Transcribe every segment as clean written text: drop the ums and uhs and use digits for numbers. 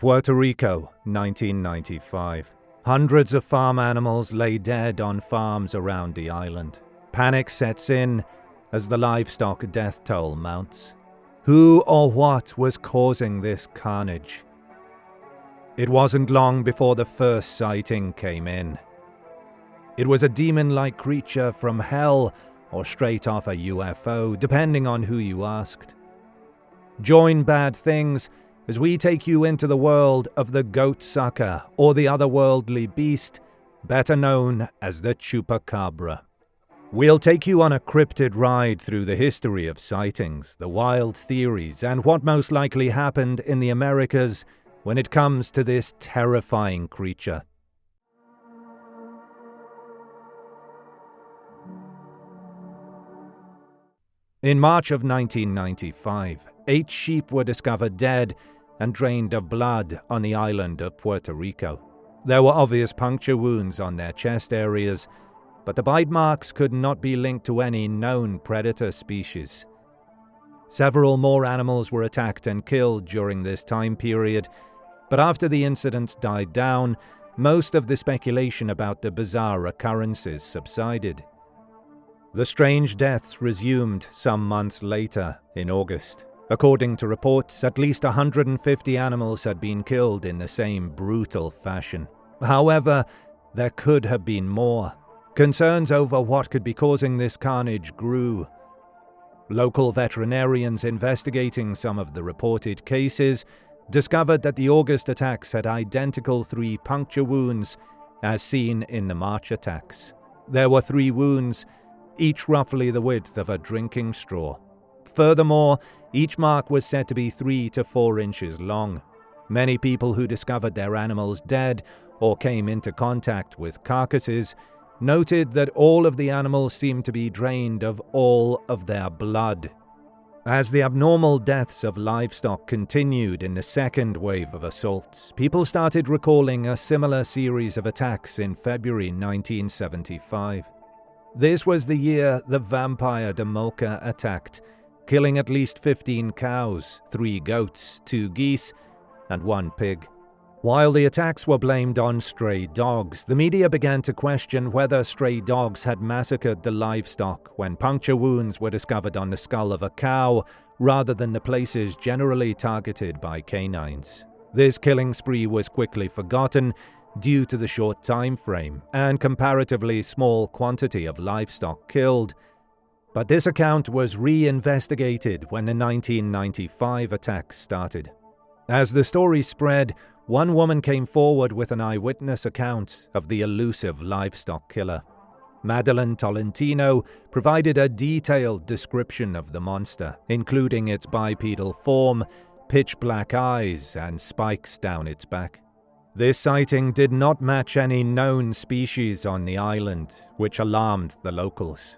Puerto Rico, 1995. Hundreds of farm animals lay dead on farms around the island. Panic sets in as the livestock death toll mounts. Who or what was causing this carnage? It wasn't long before the first sighting came in. It was a demon-like creature from hell or straight off a UFO, depending on who you asked. Join Bad Things as we take you into the world of the goat sucker, or the otherworldly beast, better known as the CHUPACABRA. We'll take you on a cryptid ride through the history of sightings, the wild theories, and what most likely happened in the Americas when it comes to this terrifying creature. In March of 1995, 8 sheep were discovered dead and drained of blood on the island of Puerto Rico. There were obvious puncture wounds on their chest areas, but the bite marks could not be linked to any known predator species. Several more animals were attacked and killed during this time period, but after the incidents died down, most of the speculation about the bizarre occurrences subsided. The strange deaths resumed some months later, in August. According to reports, at least 150 animals had been killed in the same brutal fashion. However, there could have been more. Concerns over what could be causing this carnage grew. Local veterinarians investigating some of the reported cases discovered that the August attacks had identical 3 puncture wounds as seen in the March attacks. There were 3 wounds, each roughly the width of a drinking straw. Furthermore, each mark was said to be 3 to 4 inches long. Many people who discovered their animals dead or came into contact with carcasses noted that all of the animals seemed to be drained of all of their blood. As the abnormal deaths of livestock continued in the second wave of assaults, people started recalling a similar series of attacks in February 1975. This was the year the vampire de Mocha attacked, killing at least 15 cows, 3 goats, 2 geese, and 1 pig. While the attacks were blamed on stray dogs, the media began to question whether stray dogs had massacred the livestock when puncture wounds were discovered on the skull of a cow rather than the places generally targeted by canines. This killing spree was quickly forgotten due to the short time frame and comparatively small quantity of livestock killed. But this account was re-investigated when the 1995 attacks started. As the story spread, one woman came forward with an eyewitness account of the elusive livestock killer. Madeline Tolentino provided a detailed description of the monster, including its bipedal form, pitch-black eyes, and spikes down its back. This sighting did not match any known species on the island, which alarmed the locals.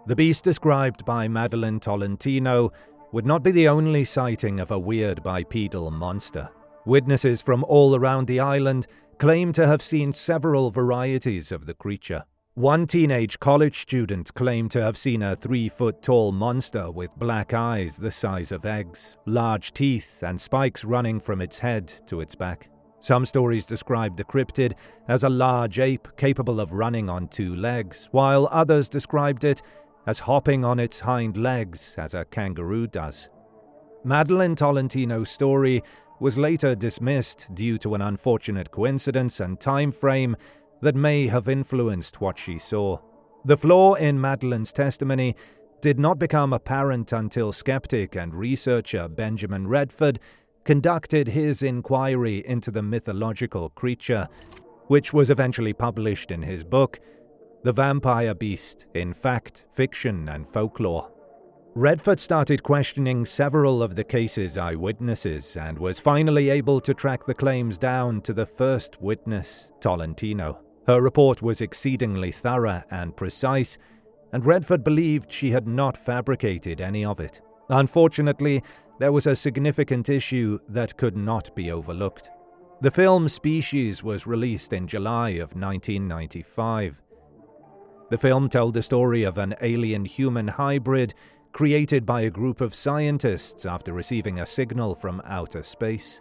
The beast described by Madeline Tolentino would not be the only sighting of a weird bipedal monster. Witnesses from all around the island claim to have seen several varieties of the creature. One teenage college student claimed to have seen a 3-foot-tall monster with black eyes the size of eggs, large teeth, and spikes running from its head to its back. Some stories described the cryptid as a large ape capable of running on 2 legs, while others described it as hopping on its hind legs as a kangaroo does. Madeline Tolentino's story was later dismissed due to an unfortunate coincidence and time frame that may have influenced what she saw. The flaw in Madeline's testimony did not become apparent until skeptic and researcher Benjamin Redford conducted his inquiry into the mythological creature, which was eventually published in his book, The Vampire Beast in Fact, Fiction, and Folklore. Redford started questioning several of the case's eyewitnesses and was finally able to track the claims down to the first witness, Tolentino. Her report was exceedingly thorough and precise, and Redford believed she had not fabricated any of it. Unfortunately, there was a significant issue that could not be overlooked. The film Species was released in July of 1995. The film told the story of an alien-human hybrid created by a group of scientists after receiving a signal from outer space.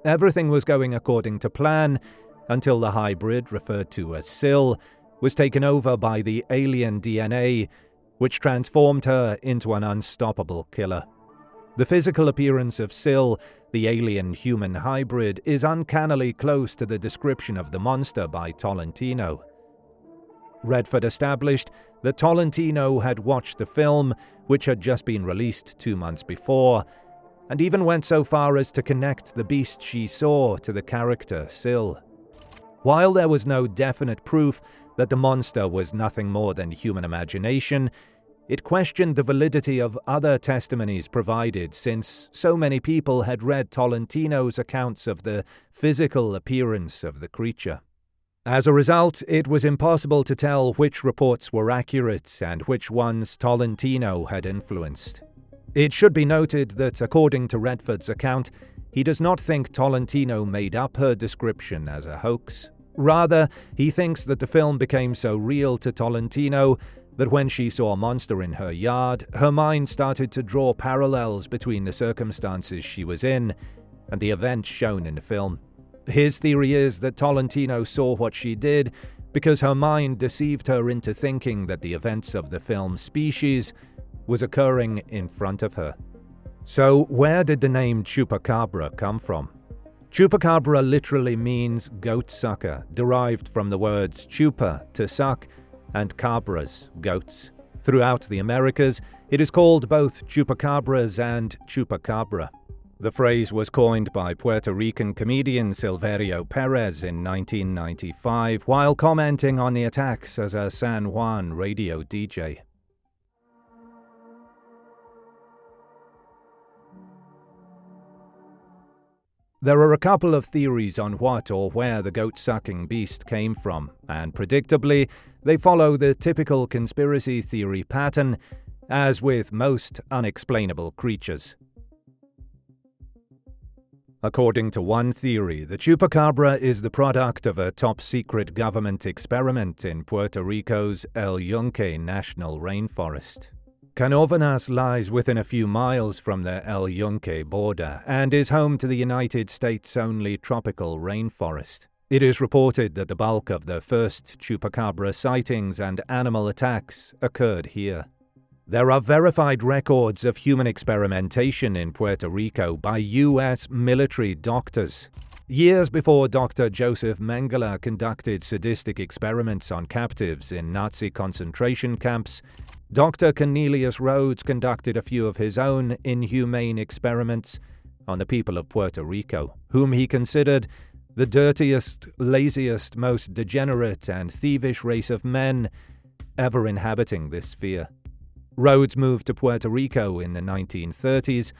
Everything was going according to plan until the hybrid, referred to as Syl, was taken over by the alien DNA, which transformed her into an unstoppable killer. The physical appearance of Syl, the alien-human hybrid, is uncannily close to the description of the monster by Tolentino. Redford established that Tolentino had watched the film, which had just been released 2 months before, and even went so far as to connect the beast she saw to the character Syl. While there was no definite proof that the monster was nothing more than human imagination, it questioned the validity of other testimonies provided, since so many people had read Tolentino's accounts of the physical appearance of the creature. As a result, it was impossible to tell which reports were accurate and which ones Tolentino had influenced. It should be noted that, according to Redford's account, he does not think Tolentino made up her description as a hoax. Rather, he thinks that the film became so real to Tolentino that when she saw a monster in her yard, her mind started to draw parallels between the circumstances she was in and the events shown in the film. His theory is that Tolentino saw what she did because her mind deceived her into thinking that the events of the film Species was occurring in front of her. So, where did the name Chupacabra come from? Chupacabra literally means goat sucker, derived from the words chupa, to suck, and cabras, goats. Throughout the Americas, it is called both chupacabras and chupacabra. The phrase was coined by Puerto Rican comedian Silverio Perez in 1995 while commenting on the attacks as a San Juan radio DJ. There are a couple of theories on what or where the goat-sucking beast came from, and predictably, they follow the typical conspiracy theory pattern, as with most unexplainable creatures. According to one theory, the chupacabra is the product of a top-secret government experiment in Puerto Rico's El Yunque National Rainforest. Canóvanas lies within a few miles from the El Yunque border and is home to the United States' only tropical rainforest. It is reported that the bulk of the first chupacabra sightings and animal attacks occurred here. There are verified records of human experimentation in Puerto Rico by U.S. military doctors. Years before Dr. Joseph Mengele conducted sadistic experiments on captives in Nazi concentration camps, Dr. Cornelius Rhodes conducted a few of his own inhumane experiments on the people of Puerto Rico, whom he considered the dirtiest, laziest, most degenerate and thievish race of men ever inhabiting this sphere. Rhodes moved to Puerto Rico in the 1930s,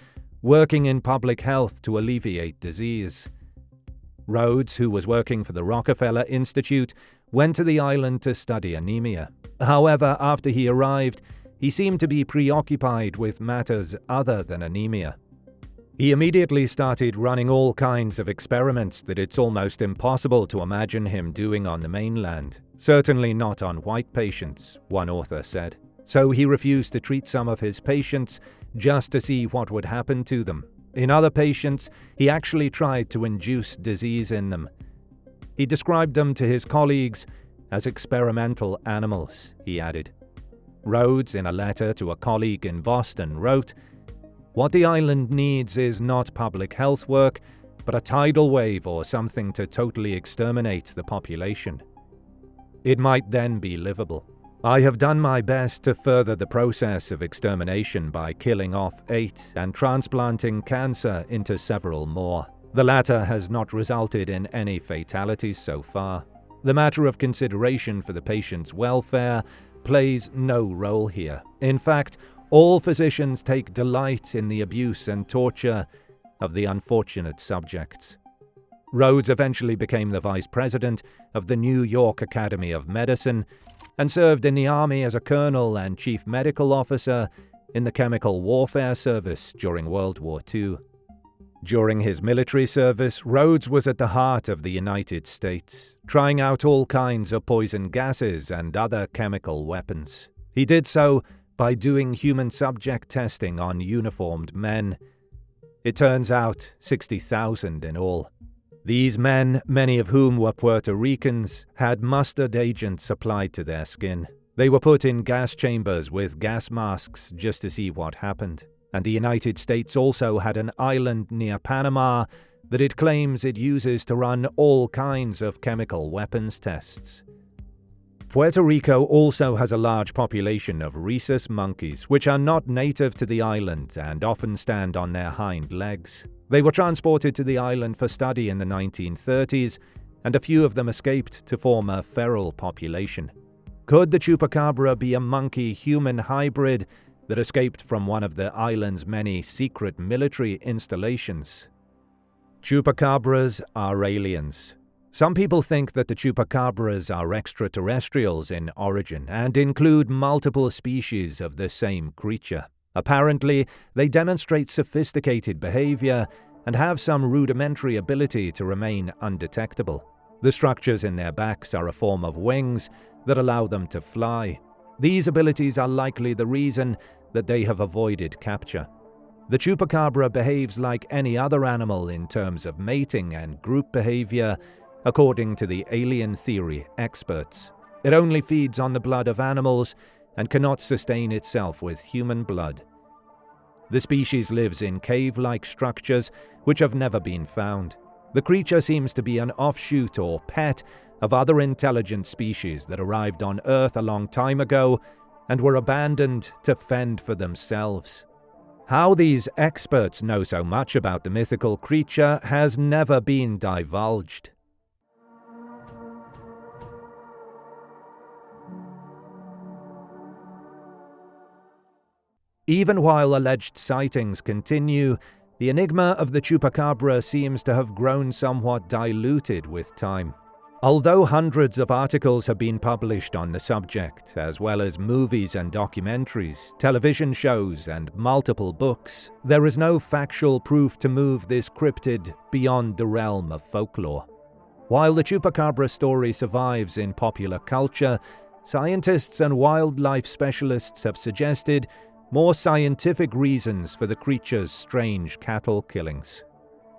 working in public health to alleviate disease. Rhodes, who was working for the Rockefeller Institute, went to the island to study anemia. However, after he arrived, he seemed to be preoccupied with matters other than anemia. He immediately started running all kinds of experiments that it's almost impossible to imagine him doing on the mainland. Certainly not on white patients, one author said. So he refused to treat some of his patients just to see what would happen to them. In other patients, he actually tried to induce disease in them. He described them to his colleagues as experimental animals, he added. Rhodes, in a letter to a colleague in Boston, wrote, "What the island needs is not public health work, but a tidal wave or something to totally exterminate the population. It might then be livable. I have done my best to further the process of extermination by killing off 8 and transplanting cancer into several more. The latter has not resulted in any fatalities so far. The matter of consideration for the patient's welfare plays no role here. In fact, all physicians take delight in the abuse and torture of the unfortunate subjects." Rhodes eventually became the vice president of the New York Academy of Medicine and served in the Army as a colonel and chief medical officer in the Chemical Warfare Service during World War II. During his military service, Rhodes was at the heart of the United States, trying out all kinds of poison gases and other chemical weapons. He did so by doing human subject testing on uniformed men. It turns out 60,000 in all. These men, many of whom were Puerto Ricans, had mustard agents applied to their skin. They were put in gas chambers with gas masks just to see what happened. And the United States also had an island near Panama that it claims it uses to run all kinds of chemical weapons tests. Puerto Rico also has a large population of rhesus monkeys, which are not native to the island and often stand on their hind legs. They were transported to the island for study in the 1930s, and a few of them escaped to form a feral population. Could the chupacabra be a monkey-human hybrid that escaped from one of the island's many secret military installations? Chupacabras are aliens. Some people think that the chupacabras are extraterrestrials in origin and include multiple species of the same creature. Apparently, they demonstrate sophisticated behavior and have some rudimentary ability to remain undetectable. The structures in their backs are a form of wings that allow them to fly. These abilities are likely the reason that they have avoided capture. The chupacabra behaves like any other animal in terms of mating and group behavior, according to the alien theory experts. It only feeds on the blood of animals and cannot sustain itself with human blood. The species lives in cave-like structures which have never been found. The creature seems to be an offshoot or pet of other intelligent species that arrived on Earth a long time ago and were abandoned to fend for themselves. How these experts know so much about the mythical creature has never been divulged. Even while alleged sightings continue, the enigma of the chupacabra seems to have grown somewhat diluted with time. Although hundreds of articles have been published on the subject, as well as movies and documentaries, television shows, and multiple books, there is no factual proof to move this cryptid beyond the realm of folklore. While the chupacabra story survives in popular culture, scientists and wildlife specialists have suggested more scientific reasons for the creature's strange cattle killings.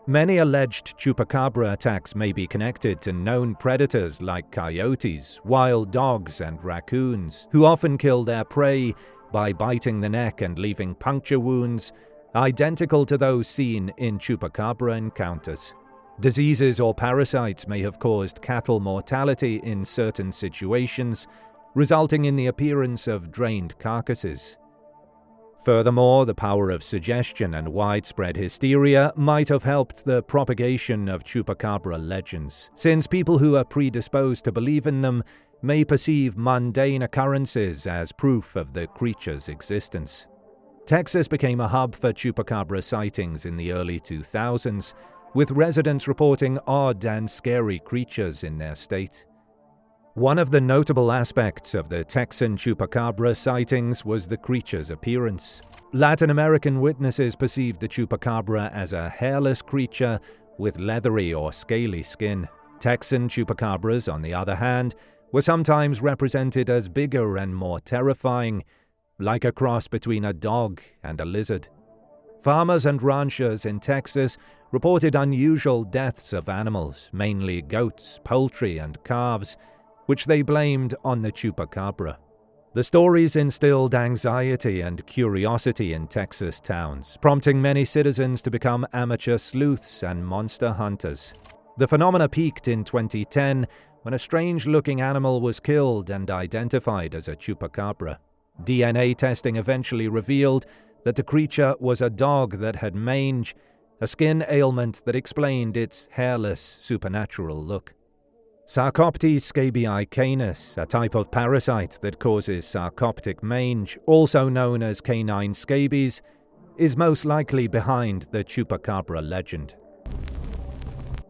Many alleged chupacabra attacks may be connected to known predators like coyotes, wild dogs, and raccoons, who often kill their prey by biting the neck and leaving puncture wounds identical to those seen in chupacabra encounters. Diseases or parasites may have caused cattle mortality in certain situations, resulting in the appearance of drained carcasses. Furthermore, the power of suggestion and widespread hysteria might have helped the propagation of chupacabra legends, since people who are predisposed to believe in them may perceive mundane occurrences as proof of the creature's existence. Texas became a hub for chupacabra sightings in the early 2000s, with residents reporting odd and scary creatures in their state. One of the notable aspects of the Texan chupacabra sightings was the creature's appearance. Latin American witnesses perceived the chupacabra as a hairless creature with leathery or scaly skin. Texan chupacabras, on the other hand, were sometimes represented as bigger and more terrifying, like a cross between a dog and a lizard. Farmers and ranchers in Texas reported unusual deaths of animals, mainly goats, poultry, and calves, which they blamed on the chupacabra. The stories instilled anxiety and curiosity in Texas towns, prompting many citizens to become amateur sleuths and monster hunters. The phenomena peaked in 2010 when a strange-looking animal was killed and identified as a chupacabra. DNA testing eventually revealed that the creature was a dog that had mange, a skin ailment that explained its hairless, supernatural look. Sarcoptes scabii canis, a type of parasite that causes sarcoptic mange, also known as canine scabies, is most likely behind the chupacabra legend.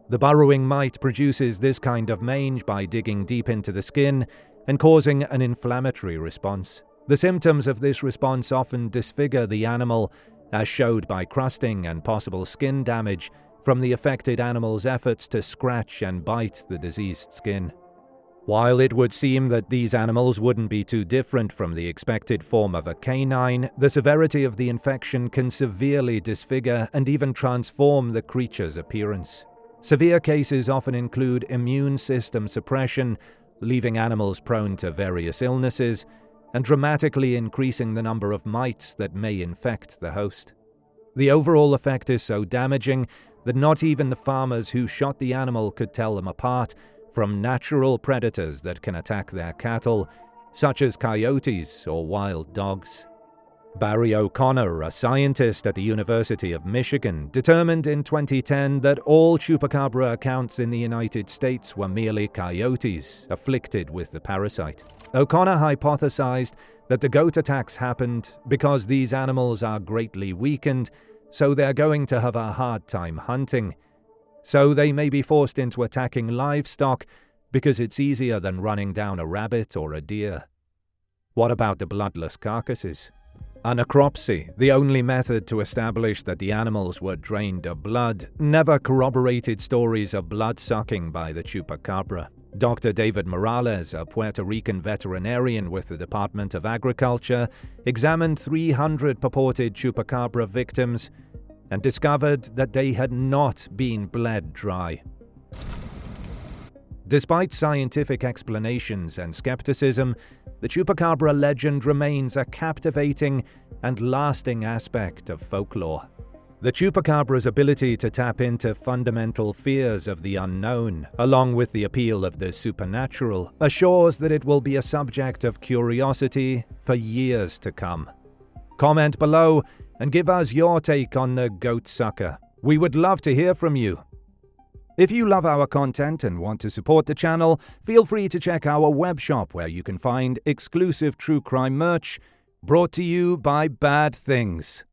The burrowing mite produces this kind of mange by digging deep into the skin and causing an inflammatory response. The symptoms of this response often disfigure the animal, as showed by crusting and possible skin damage from the affected animal's efforts to scratch and bite the diseased skin. While it would seem that these animals wouldn't be too different from the expected form of a canine, the severity of the infection can severely disfigure and even transform the creature's appearance. Severe cases often include immune system suppression, leaving animals prone to various illnesses, and dramatically increasing the number of mites that may infect the host. The overall effect is so damaging that not even the farmers who shot the animal could tell them apart from natural predators that can attack their cattle, such as coyotes or wild dogs. Barry O'Connor, a scientist at the University of Michigan, determined in 2010 that all chupacabra accounts in the United States were merely coyotes afflicted with the parasite. O'Connor hypothesized that the goat attacks happened because these animals are greatly weakened, so they're going to have a hard time hunting. So they may be forced into attacking livestock because it's easier than running down a rabbit or a deer. What about the bloodless carcasses? A necropsy, the only method to establish that the animals were drained of blood, never corroborated stories of blood-sucking by the chupacabra. Dr. David Morales, a Puerto Rican veterinarian with the Department of Agriculture, examined 300 purported chupacabra victims and discovered that they had not been bled dry. Despite scientific explanations and skepticism, the chupacabra legend remains a captivating and lasting aspect of folklore. The chupacabra's ability to tap into fundamental fears of the unknown, along with the appeal of the supernatural, assures that it will be a subject of curiosity for years to come. Comment below and give us your take on the goat sucker. We would love to hear from you. If you love our content and want to support the channel, feel free to check our web shop where you can find exclusive true crime merch brought to you by Bad Things.